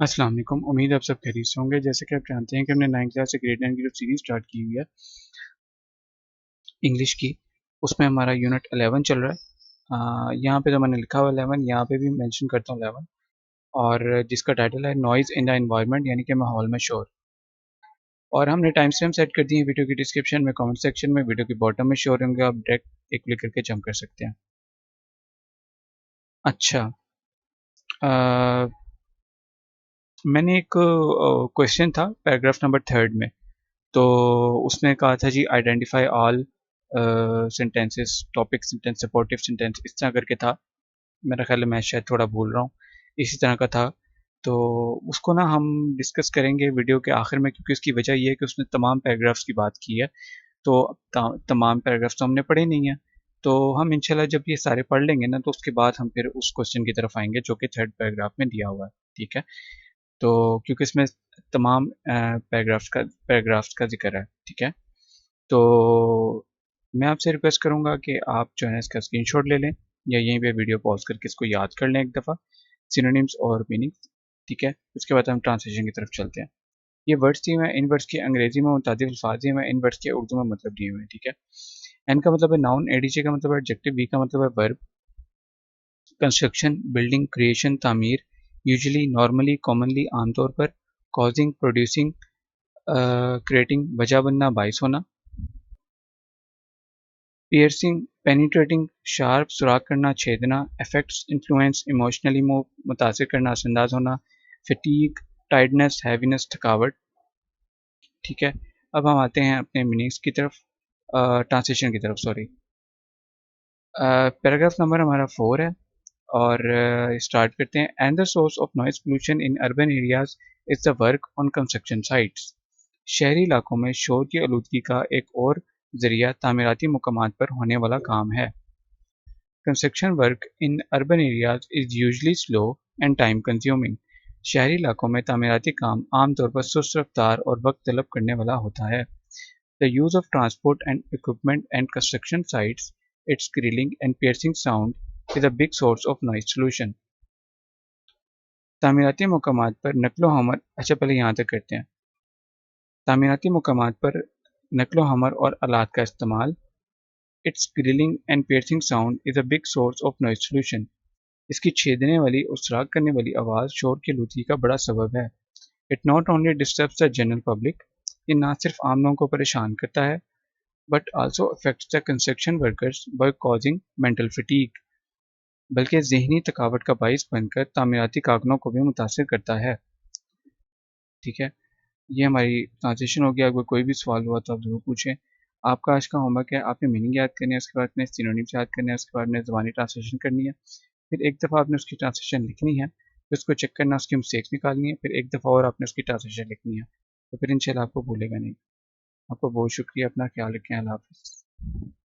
अस्सलाम वालेकुम। उम्मीद है आप सब खैरियत से होंगे। जैसे कि आप जानते हैं कि हमने 9th क्लास से ग्रेड 9 की जो सीरीज़ स्टार्ट की हुई है इंग्लिश की, उसमें हमारा यूनिट 11 चल रहा है। यहाँ पे जो मैंने लिखा हुआ 11, यहाँ पे भी मेंशन करता हूँ 11, और जिसका टाइटल है नॉइज़ इन द एनवायरनमेंट, यानी कि माहौल में शोर। और हमने टाइम स्टैम्प सेट कर दी है वीडियो की डिस्क्रिप्शन में, कमेंट सेक्शन में, वीडियो के बॉटम में शो होंगे। आप डायरेक्ट एक क्लिक करके जंप कर सकते हैं। अच्छा, अ, मैंने एक क्वेश्चन था पैराग्राफ नंबर 3 में, तो उसने कहा था जी identify all sentences, topic sentence, supportive sentence, इस तरह करके था। मेरा ख्याल है मैं शायद थोड़ा भूल रहा हूँ, इसी तरह का था। तो उसको ना हम डिस्कस करेंगे वीडियो के आखिर में, क्योंकि उसकी वजह ये है कि उसने तमाम पैराग्राफ्स की बात की है। तो तमाम पैराग्राफ्स तो हमने पढ़े नहीं है, तो हम इंशाल्लाह जब ये सारे पढ़ लेंगे ना, तो उसके बाद हम फिर उस क्वेश्चन की तरफ आएंगे जो कि 3rd पैराग्राफ में दिया हुआ है। ठीक है, तो क्योंकि इसमें तमाम पैराग्राफ्स का जिक्र है। ठीक है, तो मैं आपसे रिक्वेस्ट करूंगा कि आप जो है इसका स्क्रीनशॉट ले लें, या यहीं पे वीडियो पॉज करके इसको याद कर लें एक दफ़ा, सिनोनिम्स और मीनिंग्स। ठीक है, उसके बाद हम ट्रांसलेशन की तरफ चलते हैं। ये वर्ड्स दिए हुए हैं, इन वर्ड्स के अंग्रेजी में मुतादिफ अल्फाज दिए हुए हैं, इन वर्ड्स के उर्दू में मतलब दिए हुए हैं। ठीक है, एन का मतलब है नाउन, एडीजे का मतलब है एडजेक्टिव, वी का मतलब है वर्ब। कंस्ट्रक्शन, बिल्डिंग, क्रिएशन, तामीर, यूजुअली, नॉर्मली, कॉमनली, आमतौर पर, कॉजिंग, प्रोड्यूसिंग, क्रिएटिंग, वजह बनना, बाइस होना। पियर्सिंग, पेनिट्रेटिंग, शार्प, सुराख करना, छेदना। अफेक्ट्स, इन्फ्लुएंस, इमोशनली मूव, मुतासिर करना, असरअंदाज होना। फटीग, टायर्डनेस, हैवीनेस, थकावट। ठीक है, अब हम आते हैं अपने मीनिंग्स की तरफ, ट्रांसलेशन की तरफ, सॉरी। पैराग्राफ नंबर हमारा 4 है, और स्टार्ट करते हैं। And the source of noise pollution in urban areas is the work on construction sites. शहरी इलाकों में शोर की आलूदगी का एक और जरिया तामीराती मकामात पर होने वाला काम है। Construction work in urban areas is usually slow and time consuming. शहरी इलाकों में तामीराती काम आमतौर पर सुस्त रफ्तार और वक्त तलब करने वाला होता है। The use of transport and equipment and construction sites, its grilling and piercing sound is a big source of noise pollution. तामीराती मकामात पर नकलो हमल, अच्छा पहले यहाँ तक करते हैं। तामीराती मकामात पर नकलो हमल और आलात का इस्तेमाल, it's grilling and piercing sound is a big source of noise pollution. इसकी छेदने वाली और सुराख करने वाली आवाज़ शोर की आलूदगी का बड़ा सबब है। It not only disturbs the general public, ये ना सिर्फ आम लोगों को परेशान करता है, but also affects the construction workers by causing mental fatigue, बल्कि ज़हनी थकावट का बाइस बनकर तामीराती कारकुनों को भी मुतासिर करता है। ठीक है, ये हमारी ट्रांसलेशन हो गया। अगर कोई भी सवाल हुआ तो आप ज़रूर पूछें। आपका आज का होमवर्क है, आपने मीनिंग याद करनी है, उसके बाद में सिनोनिम्स याद करने हैं, उसके बाद में ज़बानी ट्रांसलेशन करनी है। फिर एक दफ़ा आपने उसकी ट्रांसलेशन लिखनी है, फिर उसको चेक करना, उसकी मिस्टेक्स निकालनी है, फिर एक दफ़ा और आपने उसकी ट्रांसलेशन लिखनी है, तो फिर इंशाल्लाह आपको भूलेगा नहीं। आपको बहुत शुक्रिया, अपना ख्याल रखें, अल्लाह हाफ़िज़।